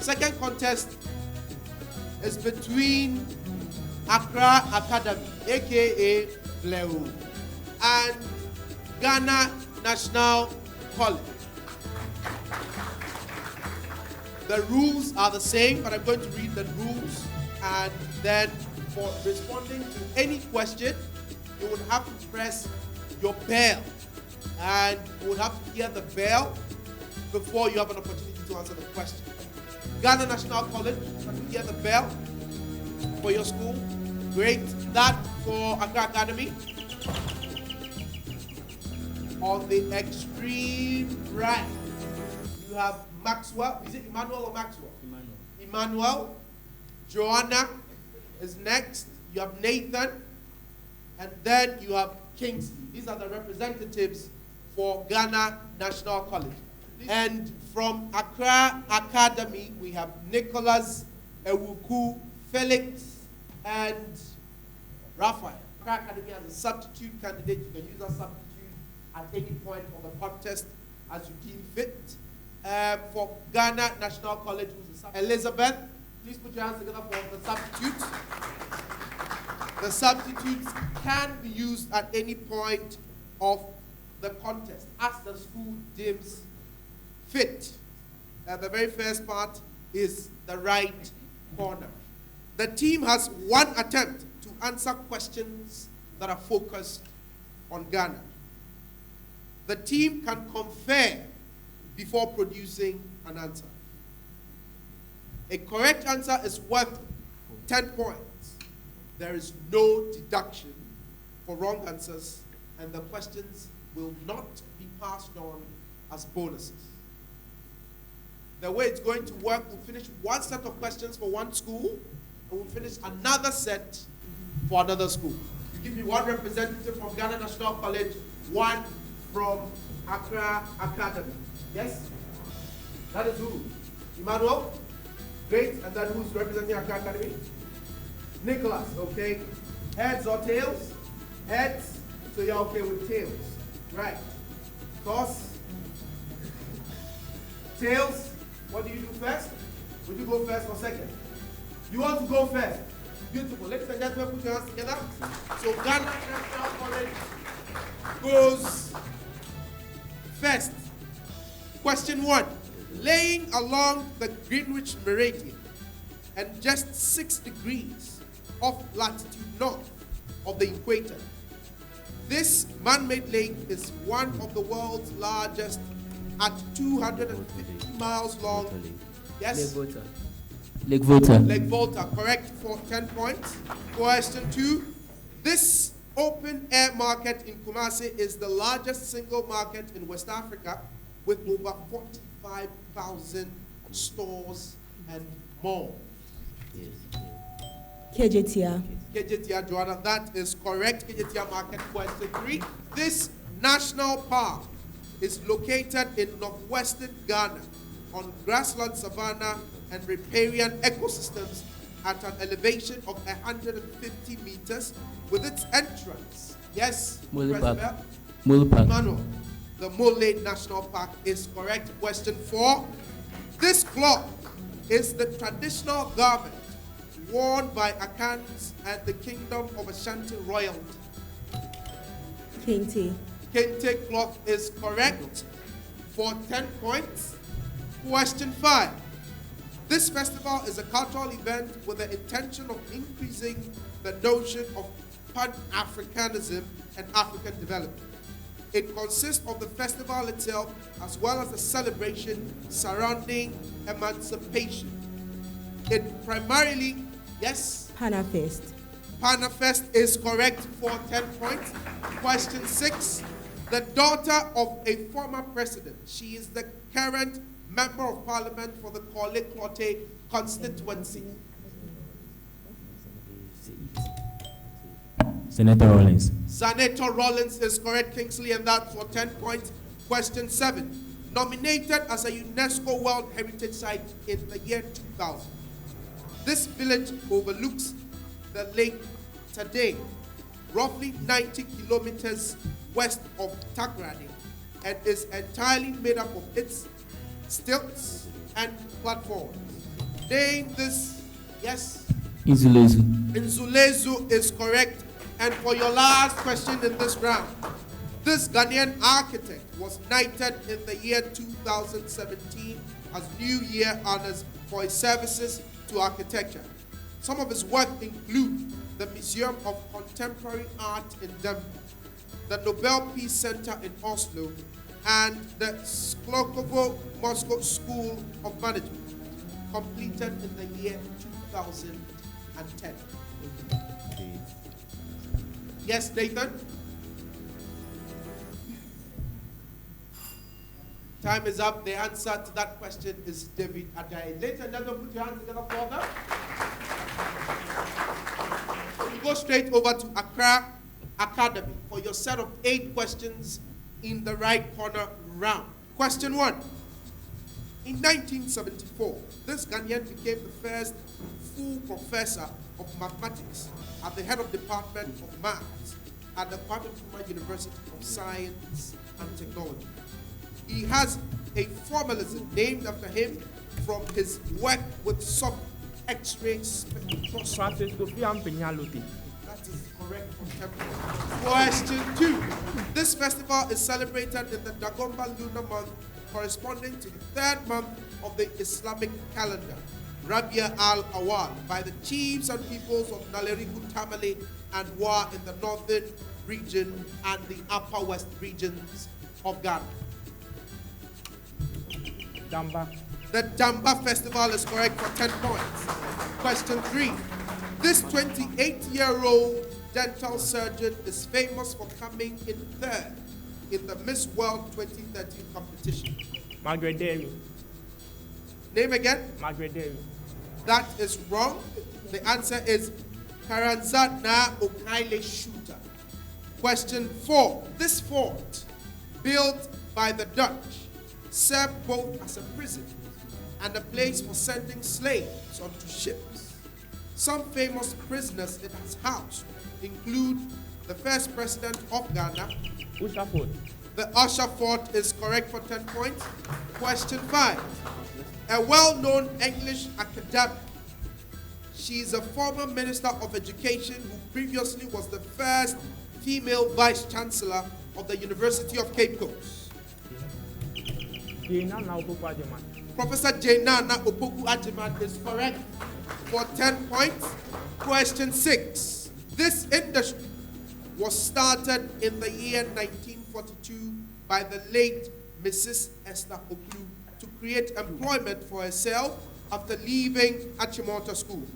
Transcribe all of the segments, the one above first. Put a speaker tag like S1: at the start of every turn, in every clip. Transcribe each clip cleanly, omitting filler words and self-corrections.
S1: second contest is between Accra Academy, aka Bleu, and Ghana National College. The rules are the same, but I'm going to read the rules, and then for responding to any question, you would have to press your bell, and you would have to hear the bell before you have an opportunity to answer the question. Ghana National College, can you hear the bell for your school? Great. That for Accra Academy. On the extreme right, you have Maxwell. Is it Emmanuel or Maxwell? Emmanuel. Joanna is next. You have Nathan. And then you have Kingsley. These are the representatives for Ghana National College. And from Accra Academy, we have Nicholas, Ewuku, Felix, and Raphael. Accra Academy has a substitute candidate. You can use that substitute at any point of the contest as you deem fit. For Ghana National College, Elizabeth, please put your hands together for the substitute. The substitutes can be used at any point of the contest as the school deems fit. The very first part is the right corner. The team has one attempt to answer questions that are focused on Ghana. The team can confer before producing an answer. A correct answer is worth 10 points. There is no deduction for wrong answers, and the questions will not be passed on as bonuses. The way it's going to work, we'll finish one set of questions for one school, and we'll finish another set for another school. You give me one representative from Ghana National College, one from Accra Academy. Yes? That is who? Emmanuel? Great. And then who's representing Accra Academy? Nicholas, okay. Heads or tails? Heads. So you're okay with tails. Right. Toss. Tails. What do you do first? Would you go first or second? You want to go first. Beautiful. Ladies and gentlemen, put your hands together. So Ghana National College goes first. Question 1. Laying along the Greenwich Meridian and just 6 degrees off latitude north of the equator, this man-made lake is one of the world's largest at 250 miles long. Yes?
S2: Lake Volta.
S1: Lake Volta, correct, for 10 points. Question 2. This open-air market in Kumasi is the largest single market in West Africa with over 45,000 stores and malls.
S2: Yes.
S1: Kejetia, Joanna, that is correct. Kejetia market. Question 3. This national park is located in northwestern Ghana on grassland savanna and riparian ecosystems at an elevation of 150 meters with its entrance. Yes?
S2: Mole Park.
S1: Manuel, the Mole National Park is correct. Question 4. This cloth is the traditional garment worn by Akans and the Kingdom of Ashanti royalty.
S3: Kente.
S1: Kente cloth is correct for 10 points. Question 5. This festival is a cultural event with the intention of increasing the notion of Pan-Africanism and African development. It consists of the festival itself as well as the celebration surrounding emancipation. It primarily, yes?
S3: Panafest.
S1: Panafest is correct for 10 points. Question 6. The daughter of a former president. She is the current Member of Parliament for the Korle Klote constituency.
S2: Senator Rollins.
S1: Senator Rollins is correct, Kingsley, and that's for 10 points. Question 7. Nominated as a UNESCO World Heritage Site in the year 2000. This village overlooks the Lake Tade, roughly 90 kilometers west of Takoradi, and is entirely made up of its stilts and platforms. Name this. Yes.
S2: Inzulezu.
S1: Nzulezu is correct. And for your last question in this round, this Ghanaian architect was knighted in the year 2017 as New Year honors for his services to architecture. Some of his work include the Museum of Contemporary Art in Denver, the Nobel Peace Center in Oslo, and the Sklokovo Moscow School of Management, completed in the year 2010. Yes, Nathan? Time is up. The answer to that question is David Adai. Ladies and gentlemen, put your hands together for them. We go straight over to Accra Academy for your set of 8 questions in the right corner round. Question 1. In 1974, this Ghanaian became the first full professor of mathematics at the head of Department of Maths at the Kwame Nkrumah University of Science and Technology. He has a formalism named after him from his work with soft X-ray spectroscopy. That is correct. Question 2. This festival is celebrated in the Dagomba lunar month, corresponding to the 3rd month of the Islamic calendar, Rabia al-Awal, by the chiefs and peoples of Nalerigu, Tamale, and Wa in the northern region and the upper west regions of Ghana.
S3: Damba.
S1: The Damba festival is correct for 10 points. Question 3. This 28-year-old dental surgeon is famous for coming in 3rd in the Miss World 2013 competition.
S3: Margaret Derry.
S1: Name again?
S3: Margaret Derry.
S1: That is wrong. The answer is Karanzat Na Okaile Shooter. Question 4. This fort, built by the Dutch, served both as a prison and a place for sending slaves onto ships. Some famous prisoners it has housed include the first president of Ghana.
S3: Usher Fort.
S1: The Usher Fort is correct for 10 points. Question 5. A well-known English academic. She is a former Minister of Education who previously was the first female Vice Chancellor of the University of Cape Coast. Professor Jainana Opoku Ajiman is correct for 10 points. Question 6. This industry was started in the year 1942 by the late Mrs. Esther Oklu to create employment for herself after leaving Achimota School.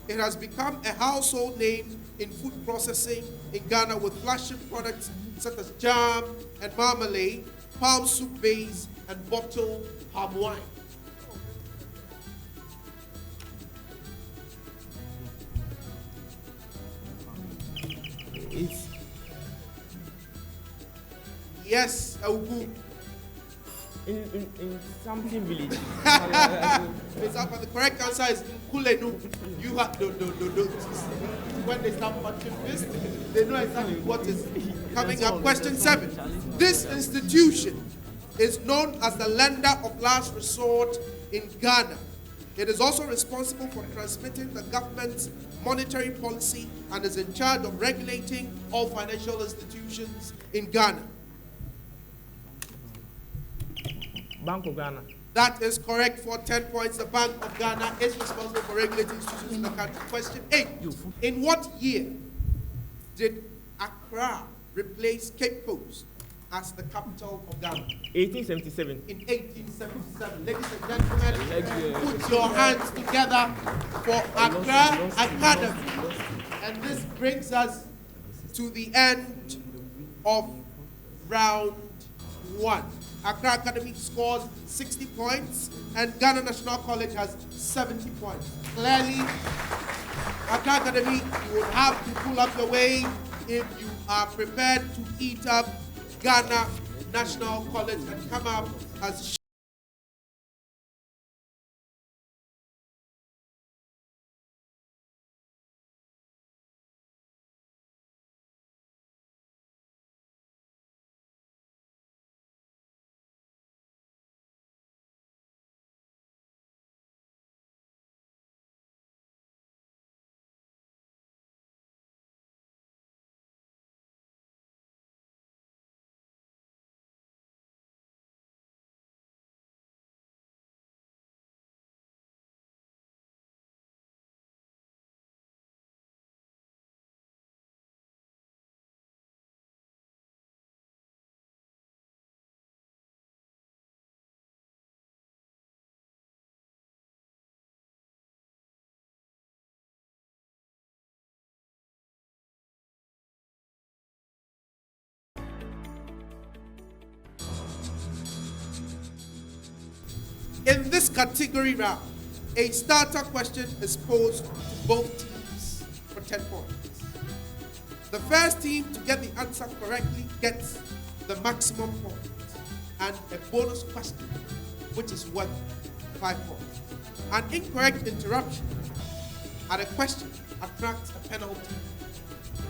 S1: It has become a household name in food processing in Ghana with flagship products such as jam and marmalade, palm soup base, and bottled palm wine. Yes, Augu.
S3: In something village.
S1: But the correct answer is Kulenu. You have no. When they start punching fists, they know exactly what is coming up. Question 7. This institution is known as the lender of last resort in Ghana. It is also responsible for transmitting the government's monetary policy and is in charge of regulating all financial institutions in Ghana.
S3: Bank of Ghana.
S1: That is correct for 10 points. The Bank of Ghana is responsible for regulating institutions in the country. Question 8. In what year did Accra replace Cape Coast as the capital of Ghana?
S3: 1877.
S1: In 1877. Ladies and gentlemen, put your hands together for Accra Academy. And this brings us to the end of round 1. Accra Academy scores 60 points and Ghana National College has 70 points. Clearly, Accra Academy, you will have to pull up your weight if you are prepared to eat up Ghana National College and come up as this category round, a starter question is posed to both teams for 10 points. The first team to get the answer correctly gets the maximum point and a bonus question, which is worth 5 points. An incorrect interruption at a question attracts a penalty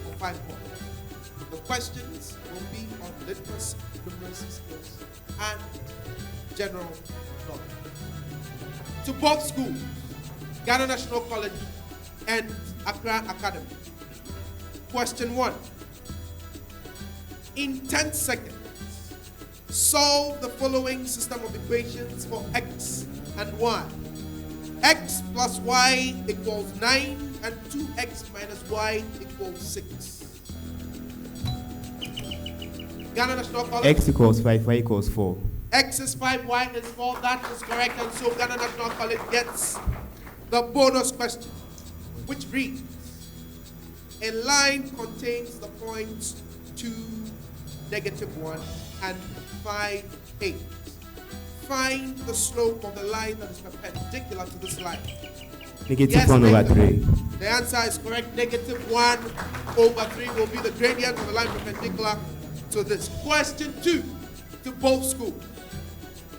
S1: of 5 points. The questions will be on literacy, numeracy skills, and general knowledge. To both schools, Ghana National College and Accra Academy. Question 1. In 10 seconds, solve the following system of equations for x and y. X plus y equals 9 and 2x minus y equals 6. Ghana National College.
S4: X equals 5, y equals 4.
S1: X is 5, y is 4. That is correct. And so Ghana National College gets the bonus question, which reads, a line contains the points 2, -1, and 5, 8. Find the slope of the line that is perpendicular to this line.
S4: Negative 1 over 3.
S1: The answer is correct. -1 over 3 will be the gradient of the line perpendicular to this. Question 2 to both schools.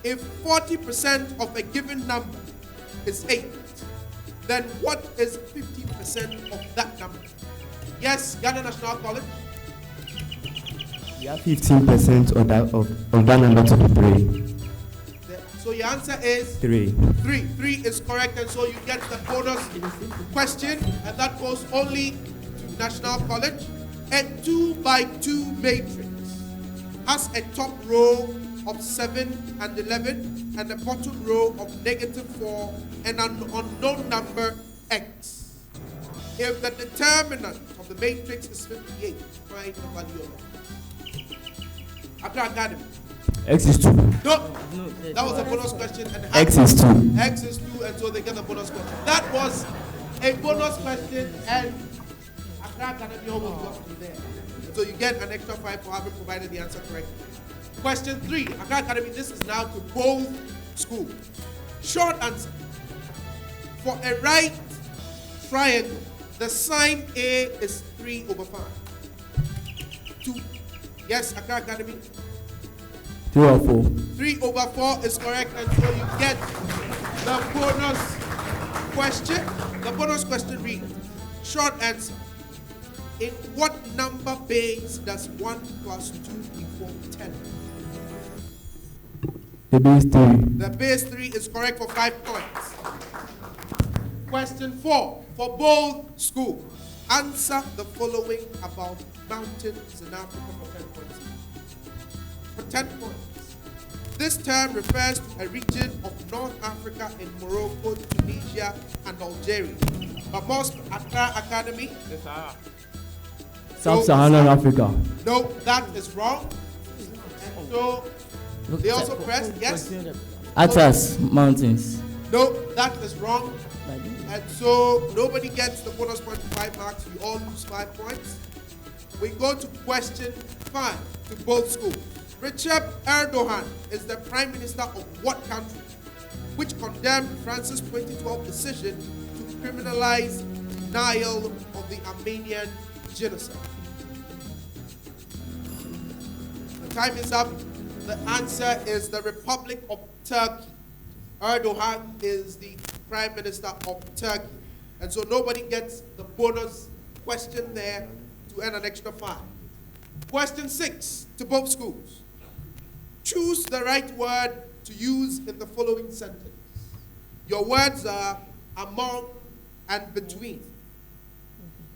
S1: If 40% of a given number is 8, then what is 50% of that number? Yes, Ghana National College.
S4: You have 15% of that number to be 3.
S1: So your answer is
S4: 3.
S1: 3. 3 is correct, and so you get the bonus question, and that goes only to National College. A 2x2 matrix has a top row of 7 and 11, and a bottom row of -4, and an unknown number x. If the determinant of the matrix is 58, find the value of x. Accra Academy.
S4: X is 2.
S1: No, that was a bonus question. And
S4: X is 2.
S1: X is 2, and so they get the bonus question. That was a bonus question, and Accra Academy almost got to there. So you get an extra 5 for having provided the answer correctly. Question 3, Accra Academy, this is now to both schools. Short answer. For a right triangle, the sine A is 3 over 5. 2. Yes, Accra Academy.
S4: 3 over 4.
S1: 3 over 4 is correct, and so you get the bonus question. The bonus question reads, short answer. In what number base does 1 plus 2 equal 10?
S4: The base 3.
S1: The base 3 is correct for 5 points. Question 4, for both schools. Answer the following about mountains in Africa for 10 points. For 10 points. This term refers to a region of North Africa in Morocco, Tunisia, and Algeria. But most Accra Academy.
S3: Yes, sir.
S2: Sub-Saharan Africa.
S1: No, that is wrong. And so they also pressed, yes?
S2: Atlas Mountains.
S1: No, that is wrong. And so nobody gets the bonus point for 5 marks. You all lose 5 points. We go to question 5 to both schools. Recep Erdogan is the prime minister of what country, which condemned France's 2012 decision to criminalize denial of the Armenian genocide? The time is up. The answer is the Republic of Turkey. Erdogan is the Prime Minister of Turkey. And so nobody gets the bonus question there to earn an extra 5. Question 6 to both schools. Choose the right word to use in the following sentence. Your words are among and between.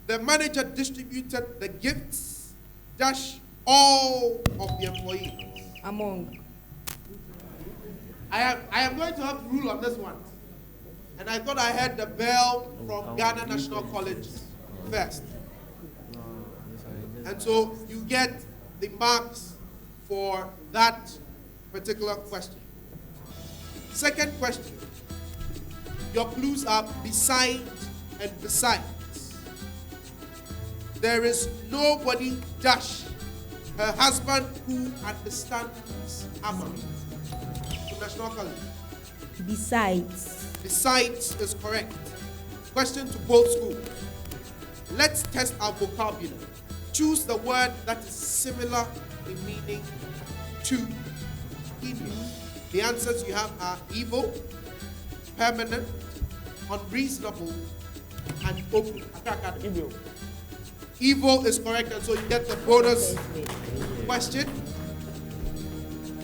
S1: The manager distributed the gifts, dash all of the employees.
S5: Among.
S1: I am going to have to rule on this one. And I thought I heard the bell from Ghana National College first. And so you get the marks for that particular question. Second question. Your clues are beside and besides. There is nobody dash her husband who understands Amma. To National College.
S5: Besides.
S1: Besides is correct. Question to both schools. Let's test our vocabulary. Choose the word that is similar in meaning to evil. The answers you have are evil, permanent, unreasonable, and open. Accra Academy.
S3: Evil.
S1: Evil is correct, and so you get the bonus question.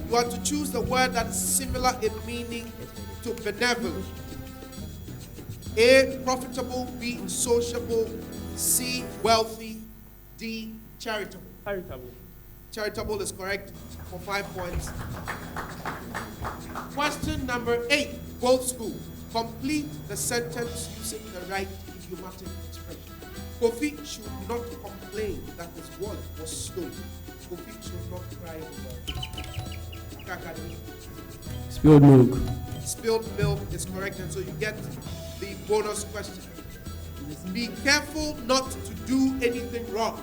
S1: You are to choose the word that is similar in meaning to benevolent. A, profitable. B, sociable. C, wealthy. D, charitable.
S3: Charitable.
S1: Charitable is correct for 5 points. Question number 8, both schools. Complete the sentence using the right idiomatic expression. Kofi should not complain that his wallet was stolen. Kofi should not cry over Accra Academy.
S2: Spilled milk.
S1: Spilled milk is correct, and so you get the bonus question. Be careful not to do anything wrong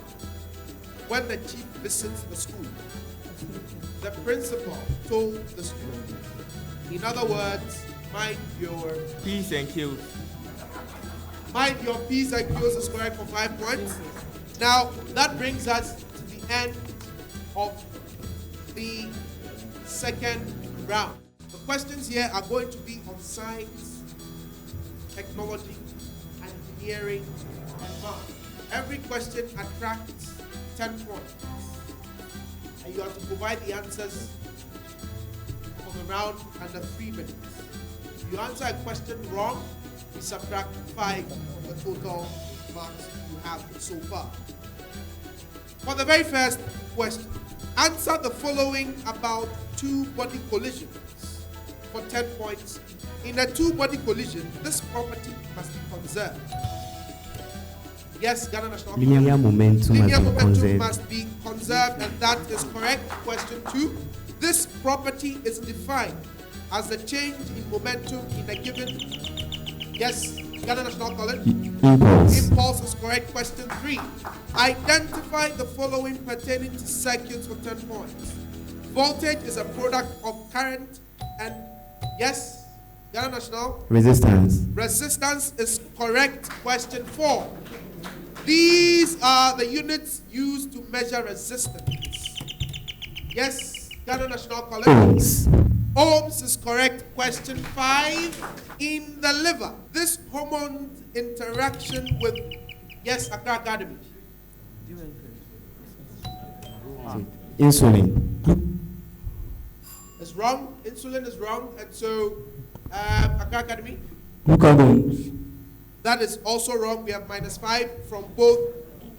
S1: when the chief visits the school. The principal told the student. In other words, mind your
S3: Peace and kills.
S1: Mind your P's and Q's is correct for 5 points. Now, that brings us to the end of the second round. The questions here are going to be on science, technology, engineering, and math. Every question attracts 10 points. And you have to provide the answers for the round under 3 minutes. If you answer a question wrong, we subtract 5 from the total marks you have so far. For the very first question, answer the following about two-body collisions for 10 points. In a two-body collision, this property must be conserved. Yes, Ghana National
S4: Linear momentum
S1: Linear
S4: must be
S1: momentum
S4: conserved.
S1: must be conserved, and that is correct. Question 2. This property is defined as the change in momentum in a given. Yes, Ghana National College.
S4: Impulse.
S1: Impulse is correct. Question 3. Identify the following pertaining to circuits for 10 points. Voltage is a product of current and, yes, Ghana National.
S4: Resistance.
S1: Resistance is correct. Question 4. These are the units used to measure resistance. Yes, Ghana National College.
S4: Ohms.
S1: Ohms is correct. Question 5. In the liver, this hormone interaction with, yes, Accra Academy.
S4: Insulin.
S1: It's wrong. Insulin is wrong. And so, Accra Academy.
S2: Glucagon.
S1: That is also wrong. We have -5 from both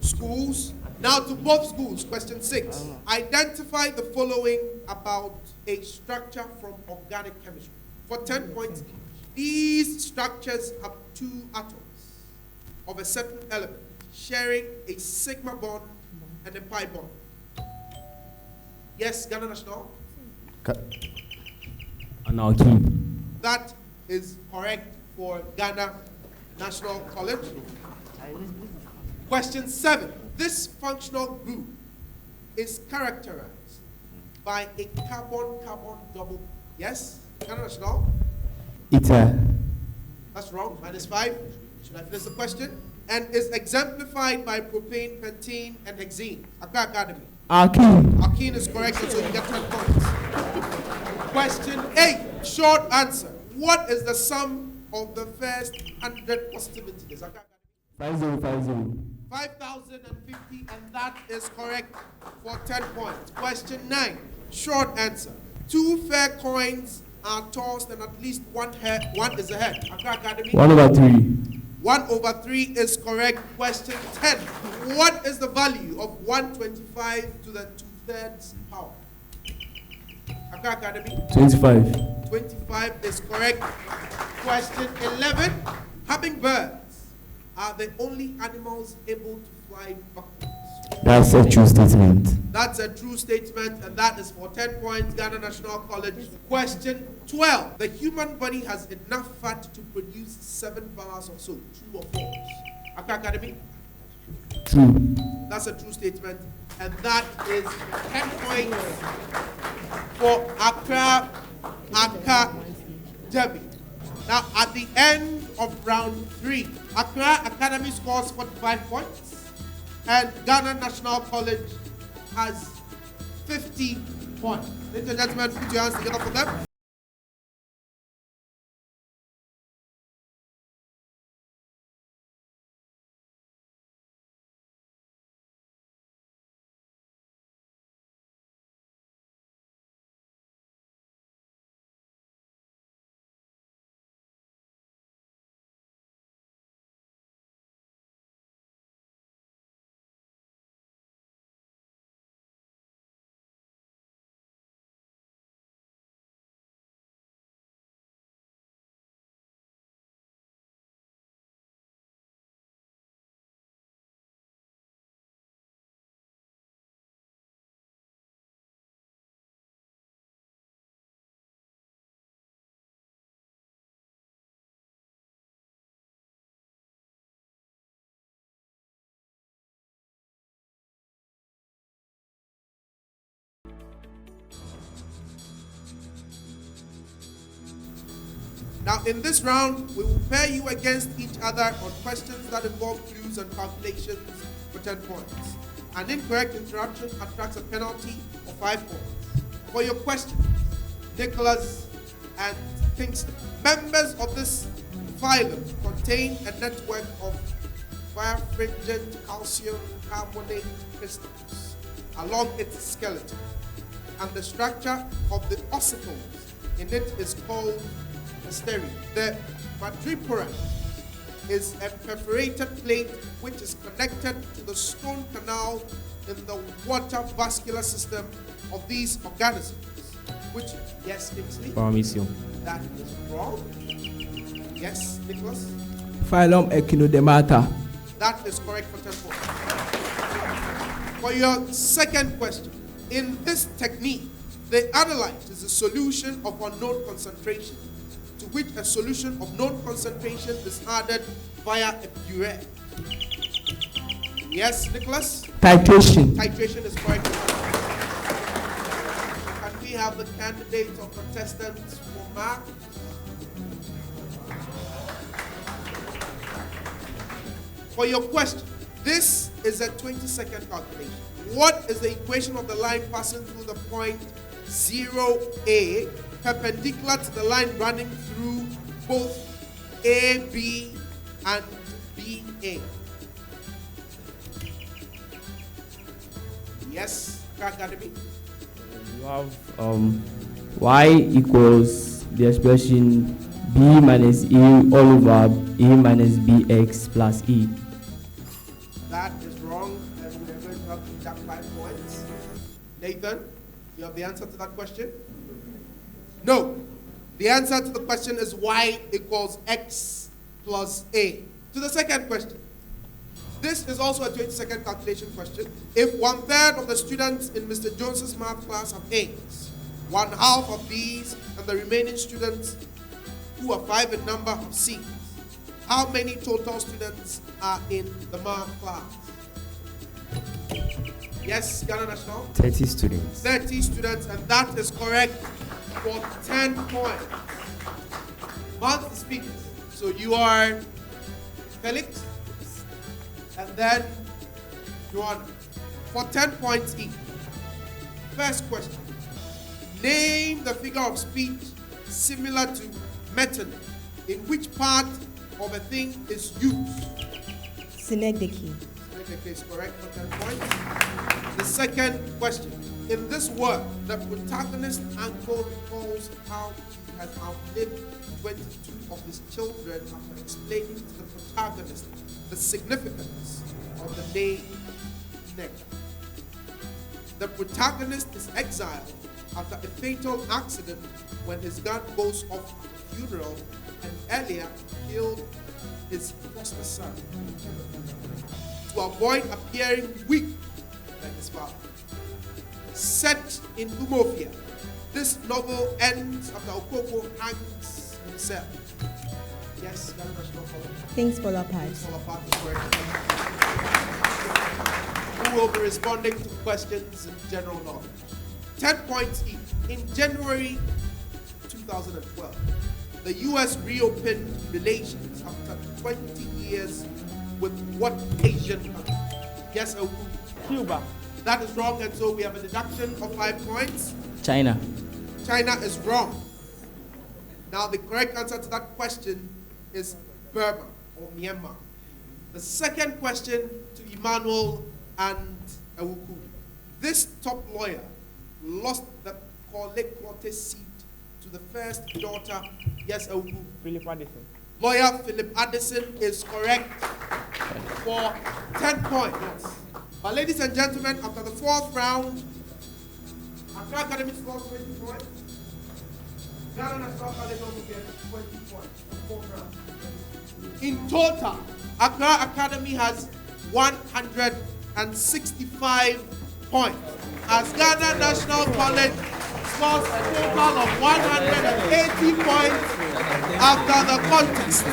S1: schools. Now to both schools. Question 6. Identify the following about a structure from organic chemistry. For 10 points, these structures have 2 atoms of a certain element sharing a sigma bond and a pi bond. Yes, Ghana National?
S2: Anarchy.
S1: That is correct for Ghana National College. Question 7. This functional group is characterized by a carbon-carbon double. Yes? Ghana National?
S4: Ether.
S1: That's wrong. -5. Should I finish the question? And is exemplified by propane, pentene, and hexene. Accra Academy.
S2: Alkene.
S1: Alkene is correct, so you get 10 points. Question 8. Short answer. What is the sum of the first 100 positivities?
S2: 5050.
S1: 5,050, and that is correct for 10 points. Question 9. Short answer. 2 fair coins are tossed and at least one is ahead. Accra Academy.
S2: 1/3.
S1: 1/3 is correct. Question 10. What is the value of 125 to the 2/3 power? Accra Academy.
S2: 25.
S1: 25 is correct. Question 11. Hummingbirds are the only animals able to fly backwards.
S4: That's a true statement.
S1: That's a true statement, and that is for 10 points, Ghana National College. Question 12. The human body has enough fat to produce 7 bars of soap. True or false? Accra Academy?
S2: True.
S1: That's a true statement, and that is 10 points for Accra Academy. Debbie. Now, at the end of round 3, Accra Academy scores 45 points, and Ghana National College has 50 points. Ladies and gentlemen, put your hands together for them. Now, in this round, we will pair you against each other on questions that involve clues and calculations for 10 points. An incorrect interruption attracts a penalty of 5 points. For your question, Nicholas and Kingston, members of this phylum contain a network of birefringent calcium carbonate crystals along its skeleton, and the structure of the ossicles in it is called asterisk. The MiPROMO is a perforated plate which is connected to the stone canal in the water vascular system of these organisms. Which, yes, Kingsley?
S4: Paramecium.
S1: That is wrong. Yes, Nicholas?
S2: Phylum Echinodermata.
S1: That is correct for 10 points. For your second question, in this technique, the analyte is a solution of unknown concentration, to which a solution of known concentration is added via a puree. Yes, Nicholas?
S2: Titration.
S1: Titration is correct. Can we have the candidates or contestants for mark? For your question, this is a 20-second calculation. What is the equation of the line passing through the point 0A, perpendicular to the line running through both AB and BA? Yes, Accra Academy.
S4: You have y equals the expression b minus e all over a minus bx plus e.
S1: That is wrong, and we are going to have to deduct 5 points. Nathan, you have the answer to that question? No. The answer to the question is y equals x plus a. To the second question. This is also a 20-second calculation question. If 1/3 of the students in Mr. Jones's math class have A's, 1/2 of these and the remaining students who are 5 in number have C's, how many total students are in the math class? Yes, Ghana National?
S4: 30 students.
S1: 30 students, and that is correct for 10 points. Math speakers. So you are Felix, and then Joanna, for 10 points each. First question. Name the figure of speech similar to metonymy, in which part of a thing is used.
S5: Synecdoche.
S1: Synecdoche is correct for 10 points. The second question. In this work, the protagonist uncle recalls how he has outlived 22 of his children after explaining to the protagonist the significance of the name Nectar. The protagonist is exiled after a fatal accident when his gun goes off at a funeral and earlier killed his foster son. To avoid appearing weak like his father. Set in Umofia, this novel ends after Okoko hangs himself. Yes, Ghana National College.
S5: Things fall apart.
S1: Things fall apart is correct. Who will be responding to questions in general knowledge? 10 points each. In January 2012, the US reopened relations after 20 years with what Asian country? Yes or no?
S3: Cuba.
S1: That is wrong, and so we have a deduction of 5 points.
S4: China.
S1: China is wrong. Now, the correct answer to that question is Burma or Myanmar. The second question to Emmanuel and Awuku. This top lawyer lost the Korle seat to the first daughter. Yes, Awuku.
S3: Philip Addison.
S1: Lawyer Philip Addison is correct for 10 points. But ladies and gentlemen, after the 4th round, Accra Academy scores 20 points. Ghana National College also gets 20 points for the 4th round. In total, Accra Academy has 165 points. As Ghana National College scores a total of 180 points after the contest.